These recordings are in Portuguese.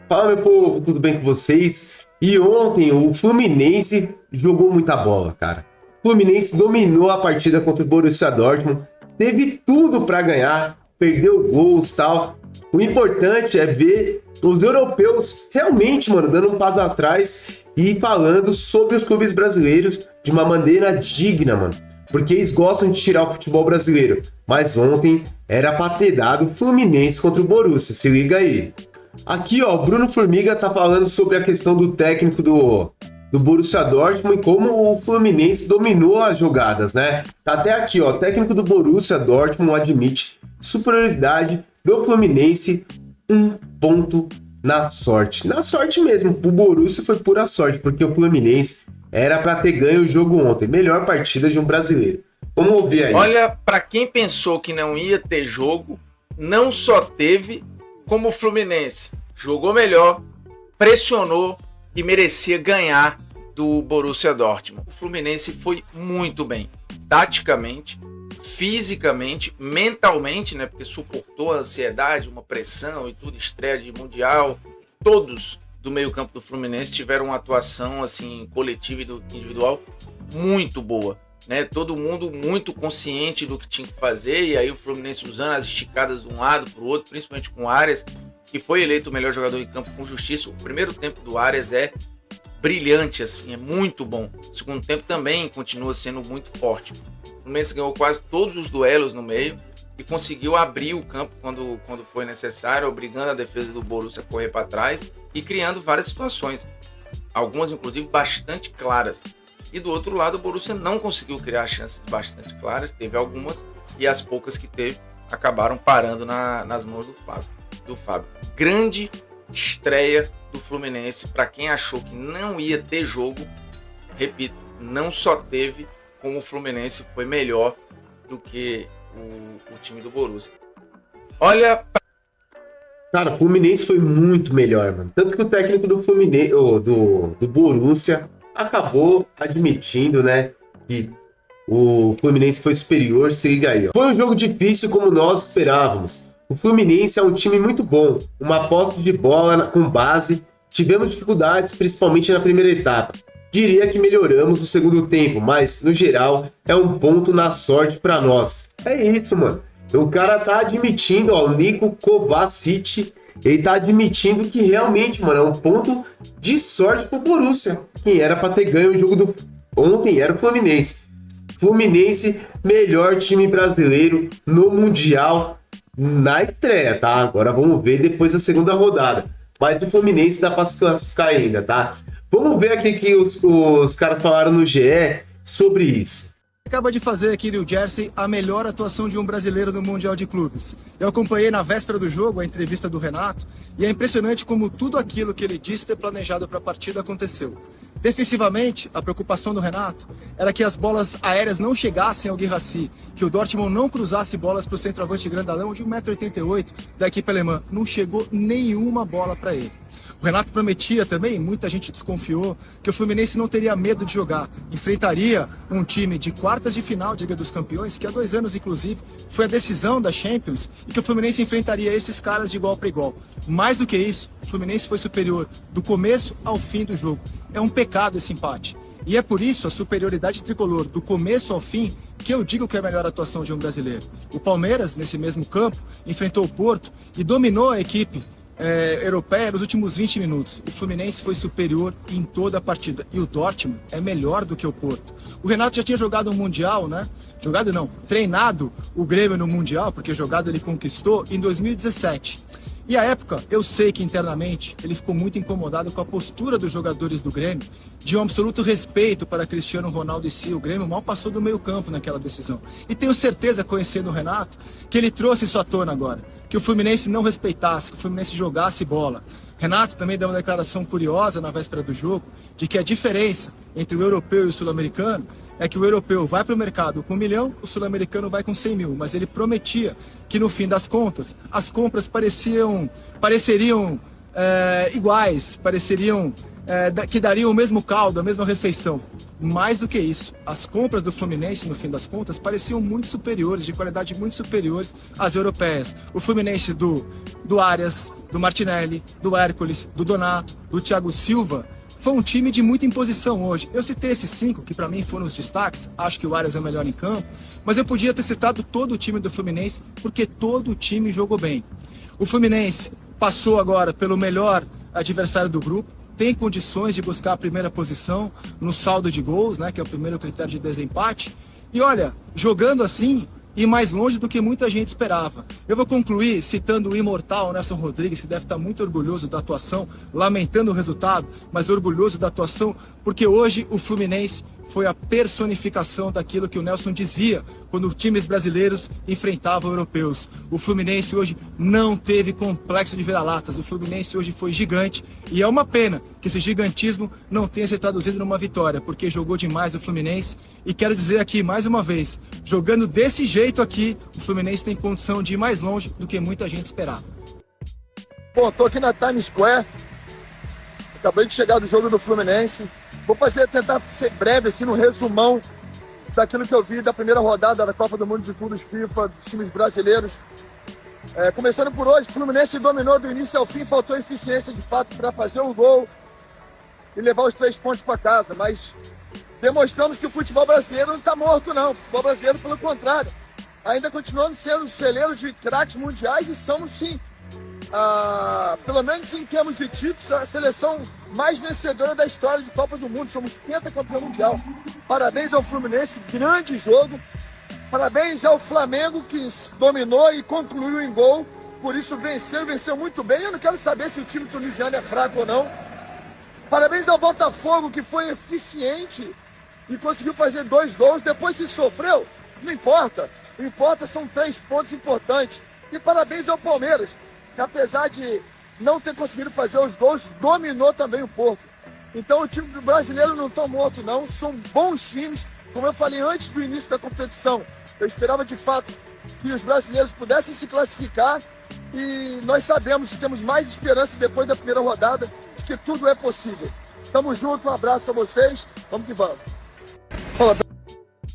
Fala, meu povo, tudo bem com vocês? E ontem o Fluminense jogou muita bola, cara. O Fluminense dominou a partida contra o Borussia Dortmund, teve tudo para ganhar, perdeu gols e tal. O importante é ver os europeus realmente, mano, dando um passo atrás e falando sobre os clubes brasileiros de uma maneira digna, mano. Porque eles gostam de tirar o futebol brasileiro. Mas ontem era pra ter dado Fluminense contra o Borussia, se liga aí. Aqui, ó, o Bruno Formiga tá falando sobre a questão do técnico do Borussia Dortmund e como o Fluminense dominou as jogadas, né? Tá até aqui, ó, o técnico do Borussia Dortmund admite superioridade do Fluminense, um ponto na sorte. Na sorte mesmo, o Borussia foi pura sorte, porque o Fluminense era para ter ganho o jogo ontem. Melhor partida de um brasileiro. Vamos ouvir aí. Olha, para quem pensou que não ia ter jogo, não só teve, como o Fluminense jogou melhor, pressionou e merecia ganhar do Borussia Dortmund. O Fluminense foi muito bem, taticamente, fisicamente, mentalmente, né? Porque suportou a ansiedade, uma pressão e tudo, estreia de mundial. Todos do meio-campo do Fluminense tiveram uma atuação assim coletiva e individual muito boa, né? Todo mundo muito consciente do que tinha que fazer, e aí o Fluminense usando as esticadas de um lado para o outro, principalmente com o Arias, que foi eleito o melhor jogador em campo com justiça. O primeiro tempo do Arias é brilhante, assim, é muito bom. O segundo tempo também continua sendo muito forte. O Fluminense ganhou quase todos os duelos no meio e conseguiu abrir o campo quando foi necessário, obrigando a defesa do Borussia a correr para trás e criando várias situações, algumas inclusive bastante claras. E do outro lado, o Borussia não conseguiu criar chances bastante claras, teve algumas, e as poucas que teve acabaram parando nas mãos do Fábio. Grande estreia do Fluminense. Para quem achou que não ia ter jogo, repito, não só teve, como o Fluminense foi melhor do que o time do Borussia. Olha, cara, o Fluminense foi muito melhor, mano. Tanto que o técnico do Fluminense, do Borussia, acabou admitindo, né, que o Fluminense foi superior. Se liga aí, ó. Foi um jogo difícil como nós esperávamos. O Fluminense é um time muito bom, uma posse de bola com base. Tivemos dificuldades, principalmente na primeira etapa. Diria que melhoramos no segundo tempo, mas no geral é um ponto na sorte para nós. É isso, mano. O cara tá admitindo, ó, o Nico Kovacic, ele tá admitindo que realmente, mano, é um ponto de sorte pro Borussia. Quem era para ter ganho o jogo ontem era o Fluminense. Fluminense, melhor time brasileiro no Mundial na estreia, tá? Agora vamos ver depois da segunda rodada. Mas o Fluminense dá para se classificar ainda, tá? Vamos ver aqui que os caras falaram no GE sobre isso. Acaba de fazer aqui no Jersey a melhor atuação de um brasileiro no Mundial de Clubes. Eu acompanhei na véspera do jogo a entrevista do Renato e é impressionante como tudo aquilo que ele disse ter planejado para a partida aconteceu. Defensivamente, a preocupação do Renato era que as bolas aéreas não chegassem ao Guirassy, que o Dortmund não cruzasse bolas para o centroavante grandalão de 1,88 m da equipe alemã. Não chegou nenhuma bola para ele. O Renato prometia também, muita gente desconfiou, que o Fluminense não teria medo de jogar. Enfrentaria um time de quartas de final de Liga dos Campeões, que há 2 anos, inclusive, foi a decisão da Champions, e que o Fluminense enfrentaria esses caras de igual para igual. Mais do que isso, o Fluminense foi superior do começo ao fim do jogo. É um pecado esse empate. E é por isso a superioridade tricolor, do começo ao fim, que eu digo que é a melhor atuação de um brasileiro. O Palmeiras, nesse mesmo campo, enfrentou o Porto e dominou a equipe europeia nos últimos 20 minutos. O Fluminense foi superior em toda a partida. E o Dortmund é melhor do que o Porto. O Renato já tinha jogado um Mundial, né? Jogado não, treinado o Grêmio no Mundial, porque jogado ele conquistou em 2017. E à época, eu sei que internamente ele ficou muito incomodado com a postura dos jogadores do Grêmio, de um absoluto respeito para Cristiano Ronaldo e si. O Grêmio mal passou do meio campo naquela decisão. E tenho certeza, conhecendo o Renato, que ele trouxe isso à tona agora. Que o Fluminense não respeitasse, que o Fluminense jogasse bola. Renato também deu uma declaração curiosa na véspera do jogo, de que a diferença entre o europeu e o sul-americano é que o europeu vai para o mercado com 1 milhão, o sul-americano vai com 100 mil. Mas ele prometia que no fim das contas, as compras pareceriam iguais, pareceriam que dariam o mesmo caldo, a mesma refeição. Mais do que isso, as compras do Fluminense, no fim das contas, pareciam muito superiores, de qualidade muito superiores às europeias. O Fluminense do Arias, do Martinelli, do Hércules, do Donato, do Thiago Silva, foi um time de muita imposição hoje. Eu citei esses 5, que para mim foram os destaques, acho que o Arias é o melhor em campo, mas eu podia ter citado todo o time do Fluminense, porque todo o time jogou bem. O Fluminense passou agora pelo melhor adversário do grupo, tem condições de buscar a primeira posição no saldo de gols, né, que é o primeiro critério de desempate. E olha, jogando assim, e mais longe do que muita gente esperava. Eu vou concluir citando o imortal Nelson Rodrigues, que deve estar muito orgulhoso da atuação, lamentando o resultado, mas orgulhoso da atuação, porque hoje o Fluminense foi a personificação daquilo que o Nelson dizia quando times brasileiros enfrentavam europeus. O Fluminense hoje não teve complexo de vira-latas, o Fluminense hoje foi gigante, e é uma pena que esse gigantismo não tenha se traduzido numa vitória, porque jogou demais o Fluminense, e quero dizer aqui mais uma vez, jogando desse jeito aqui, o Fluminense tem condição de ir mais longe do que muita gente esperava. Bom, tô aqui na Times Square, acabei de chegar do jogo do Fluminense. Vou tentar ser breve, assim, no resumão daquilo que eu vi da primeira rodada da Copa do Mundo de Clubes FIFA, dos times brasileiros. Começando por hoje, o Fluminense dominou do início ao fim, faltou eficiência de fato para fazer o gol e levar os 3 pontos para casa, mas demonstramos que o futebol brasileiro não está morto não, o futebol brasileiro pelo contrário, ainda continuamos sendo celeiros de craques mundiais e somos sim, pelo menos em termos de títulos, a seleção mais vencedora da história de Copa do Mundo. Somos pentacampeão mundial. Parabéns ao Fluminense, grande jogo. Parabéns ao Flamengo, que dominou e concluiu em gol. Por isso venceu muito bem. Eu não quero saber se o time tunisiano é fraco ou não. Parabéns ao Botafogo, que foi eficiente e conseguiu fazer 2 gols. Depois se sofreu, não importa. O que importa são 3 pontos importantes. E parabéns ao Palmeiras, que apesar de não ter conseguido fazer os gols, dominou também o Porto. Então o time brasileiro não está morto não, são bons times. Como eu falei antes do início da competição, eu esperava de fato que os brasileiros pudessem se classificar e nós sabemos que temos mais esperança depois da primeira rodada de que tudo é possível. Tamo junto, um abraço para vocês, vamos que vamos.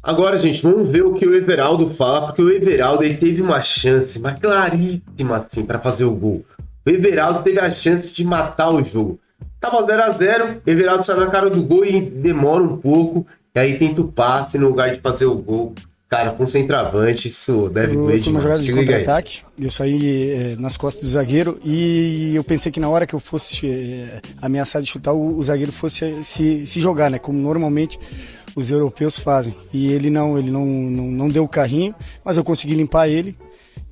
Agora, gente, vamos ver o que o Everaldo fala, porque o Everaldo ele teve uma chance, mas claríssima assim, para fazer o gol. O Everaldo teve a chance de matar o jogo. Tava 0-0, o Everaldo sai na cara do gol e demora um pouco, e aí tenta o passe no lugar de fazer o gol. Cara, com centroavante, isso deve doer demais. Uma jogada de contra-ataque, eu saí nas costas do zagueiro e eu pensei que na hora que eu fosse ameaçar de chutar, o zagueiro fosse se jogar, né? Como normalmente os europeus fazem. E ele não deu o carrinho, mas eu consegui limpar ele.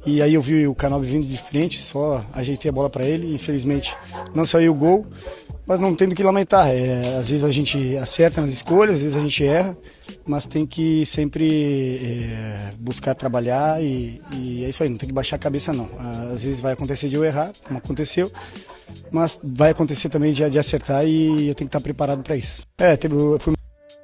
E aí eu vi o Canóbio vindo de frente, só ajeitei a bola para ele. Infelizmente não saiu o gol, mas não tem do que lamentar. Às vezes a gente acerta nas escolhas, às vezes a gente erra, mas tem que sempre buscar trabalhar e é isso aí, não tem que baixar a cabeça não. Às vezes vai acontecer de eu errar, como aconteceu, mas vai acontecer também de acertar e eu tenho que estar preparado para isso.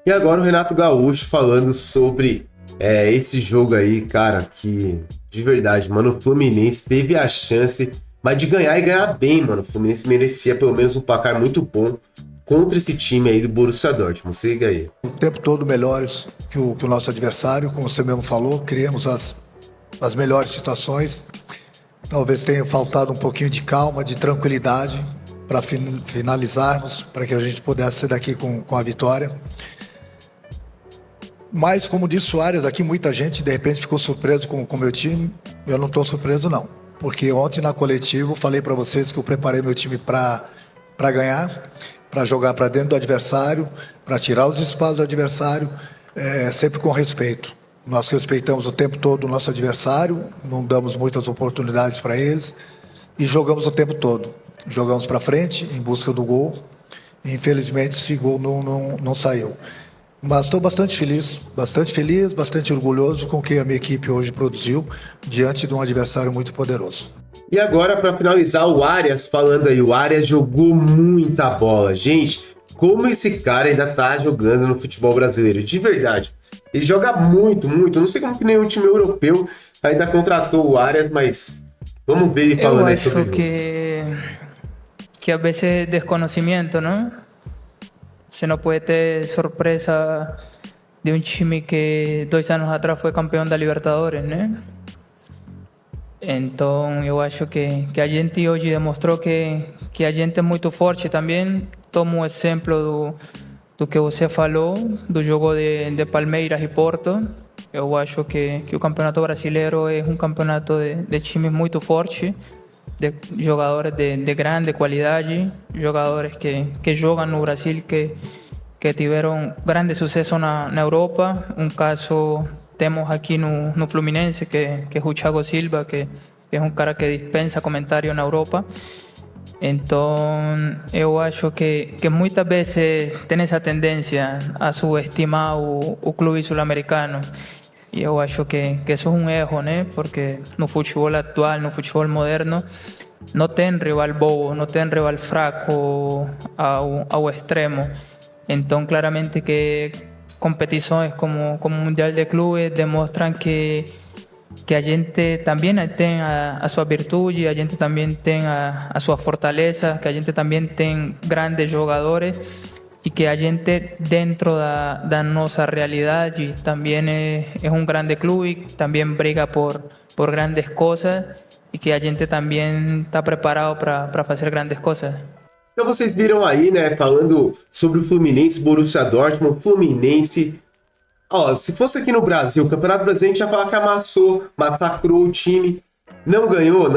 E agora o Renato Gaúcho falando sobre esse jogo aí, cara, que de verdade, mano, o Fluminense teve a chance, mas de ganhar e ganhar bem, mano. O Fluminense merecia pelo menos um placar muito bom contra esse time aí do Borussia Dortmund. Se liga aí. O tempo todo melhores que o nosso adversário, como você mesmo falou, criamos as melhores situações. Talvez tenha faltado um pouquinho de calma, de tranquilidade para finalizarmos, para que a gente pudesse sair daqui com a vitória. Mas, como disse o Soares, aqui muita gente de repente ficou surpreso com o meu time. Eu não estou surpreso não, porque ontem na coletiva eu falei para vocês que eu preparei meu time para ganhar, para jogar para dentro do adversário, para tirar os espaços do adversário, sempre com respeito. Nós respeitamos o tempo todo o nosso adversário, não damos muitas oportunidades para eles e jogamos o tempo todo. Jogamos para frente em busca do gol. E, infelizmente esse gol não saiu. Mas estou bastante feliz, bastante orgulhoso com o que a minha equipe hoje produziu diante de um adversário muito poderoso. E agora, para finalizar, o Arias falando aí. O Arias jogou muita bola. Gente, como esse cara ainda tá jogando no futebol brasileiro, de verdade. Ele joga muito, muito. Eu não sei como que nenhum time europeu ainda contratou o Arias, mas vamos ver ele falando aí sobre o jogo. Que a veces desconocimiento, ¿no? se não pode ter surpresa de um time que 2 anos atrás foi campeão da Libertadores, né? Então eu acho que a gente hoje demonstrou que a gente é muito forte também. Tomo um exemplo do que você falou, do jogo de Palmeiras e Porto. Eu acho que o campeonato brasileiro é um campeonato de times muito forte, de jogadores de grande qualidade, jogadores que jogam no Brasil, que tiveram grande sucesso na Europa. Um caso temos aqui no Fluminense, que é o Thiago Silva, que é um cara que dispensa comentário na Europa. Então, eu acho que muitas vezes tem essa tendência a subestimar o clube sul-americano. E eu acho que isso é um erro, né? Porque no futebol atual, no futebol moderno, não tem rival bobo, não tem rival fraco ao extremo. Então, claramente que competições como o Mundial de Clubes demonstram que a gente também tem a sua virtude, a gente também tem a sua fortaleza, que a gente também tem grandes jogadores e que a gente, dentro da nossa realidade, também é um grande clube, também briga por grandes coisas e que a gente também está preparado para fazer grandes coisas. Então vocês viram aí, né, falando sobre o Fluminense, Borussia Dortmund, Fluminense. Ó, se fosse aqui no Brasil, o Campeonato Brasileiro, a gente ia falar que amassou, massacrou o time. Não ganhou.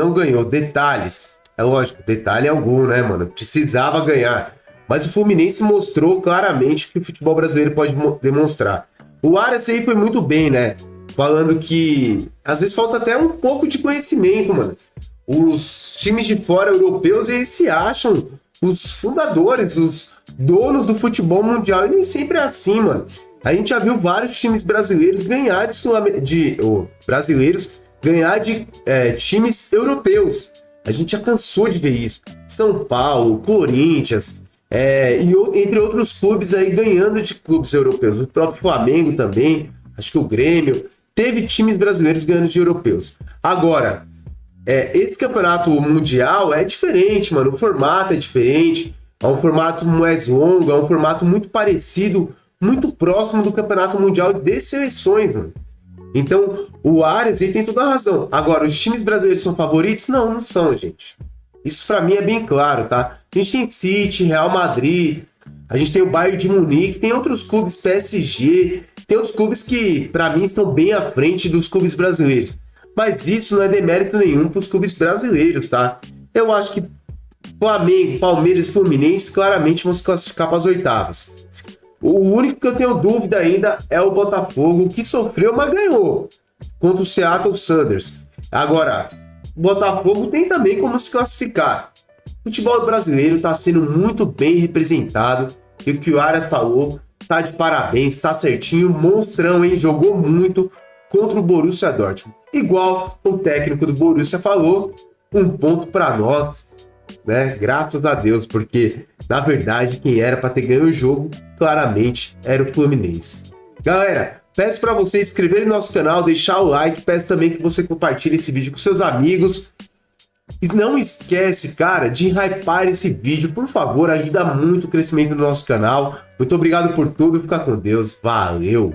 Detalhes. É lógico, detalhe algum, né, mano? Precisava ganhar. Mas o Fluminense mostrou claramente que o futebol brasileiro pode demonstrar. O Arias aí foi muito bem, né? Falando que às vezes falta até um pouco de conhecimento, mano. Os times de fora europeus, eles se acham os fundadores, os donos do futebol mundial. E nem sempre é assim, mano. A gente já viu vários times brasileiros ganhar de times europeus. A gente já cansou de ver isso. São Paulo, Corinthians, entre outros clubes aí ganhando de clubes europeus. O próprio Flamengo também, acho que o Grêmio. Teve times brasileiros ganhando de europeus. Agora, esse campeonato mundial é diferente, mano. O formato é diferente. É um formato mais longo, é um formato muito parecido, muito próximo do campeonato mundial de seleções, mano. Então, o Arias aí tem toda a razão. Agora, os times brasileiros são favoritos? Não, não são, gente. Isso pra mim é bem claro, tá? A gente tem City, Real Madrid, a gente tem o Bayern de Munique, tem outros clubes, PSG, tem outros clubes que, pra mim, estão bem à frente dos clubes brasileiros. Mas isso não é demérito nenhum pros clubes brasileiros, tá? Eu acho que Flamengo, Palmeiras e Fluminense claramente vão se classificar para as oitavas. O único que eu tenho dúvida ainda é o Botafogo, que sofreu, mas ganhou contra o Seattle Sounders. Agora, o Botafogo tem também como se classificar. O futebol brasileiro está sendo muito bem representado e o que o Arias falou tá de parabéns, tá certinho, monstrão, hein? Jogou muito contra o Borussia Dortmund. Igual o técnico do Borussia falou, um ponto para nós, né? Graças a Deus, porque na verdade quem era para ter ganho o jogo claramente era o Fluminense. Galera, peço para você se inscrever no nosso canal, deixar o like, peço também que você compartilhe esse vídeo com seus amigos. E não esquece, cara, de hypar esse vídeo, por favor, ajuda muito o crescimento do nosso canal. Muito obrigado por tudo, fica com Deus, valeu!